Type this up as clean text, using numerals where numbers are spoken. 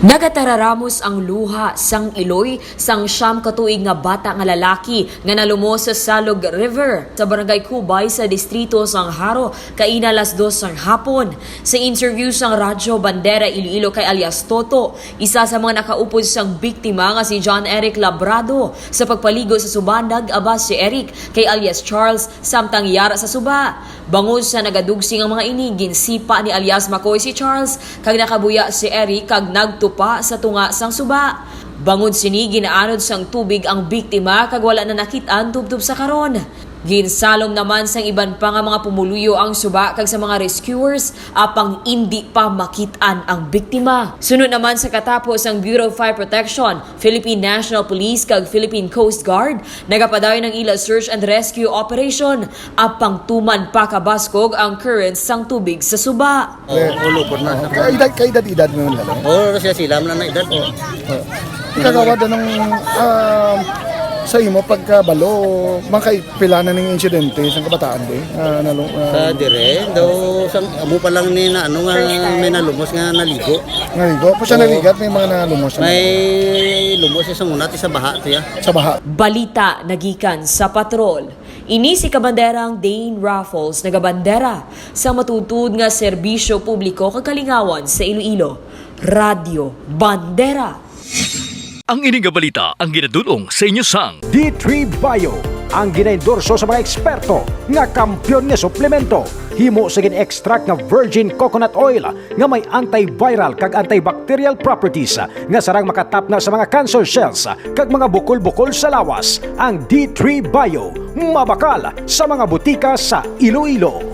Nagatararamos ang luha sang Iloy sang siyam katuig nga bata nga lalaki nga nalumo sa Salog River sa Barangay Kubay sa distrito sang Haro kaina alas 2 sang hapon. Sa interview sang Radyo Bandera Iloilo kay alias Toto, isa sa mga nakaupod sang biktima nga si John Eric Labrado sa pagpaligo sa subandag abas si Eric kay alias Charles samtang yara sa suba. Bangod sa nagadugsing ang mga ini, ginsipa ni alias Makoy si Charles kag nakabuya si Eric kag nagtupa sa tunga sang suba. Bangod sini ginaanod sang tubig ang biktima kag wala na nakit-an tubtub sa karon. Ginsalom naman sang iban pa nga mga pumuluyo ang suba kag sa mga rescuers apang hindi pa makit-an ang biktima. Sunod naman sa katapos ang Bureau of Fire Protection, Philippine National Police kag Philippine Coast Guard nagapadayon ng ila search and rescue operation apang tuman pa kabaskog ang currents sang tubig sa suba. Ulupod na. Kaedad mo yun lang. Oo, sila na edad. Ikagawa na ng sa imo pagkabalo, makay pila na ng insidente sa kabataan di. Sa dire, daw amo pa lang ni na ano nga may nalumos nga naligo. Naligo, pa siya naligat may mga nalumos. May lumos sa munati sa baha tiya. Sa baha. Balita nagikan sa patrol. Ini si kabanderang Dane Raffles nagabandera sa matutud nga serbisyo publiko kag kalingawan sa Iloilo. Radyo Bandera. Ang ining nga balita ang ginadulong sa inyo sang D3 Bio, ang ginaendorso sa mga eksperto nga kampyon nga suplemento. Himo sa gin-extract nga virgin coconut oil nga may antiviral kag antibacterial properties nga sarang makatapna sa mga cancer cells kag mga bukol-bukol sa lawas. Ang D3 Bio, mabakal sa mga butika sa Iloilo.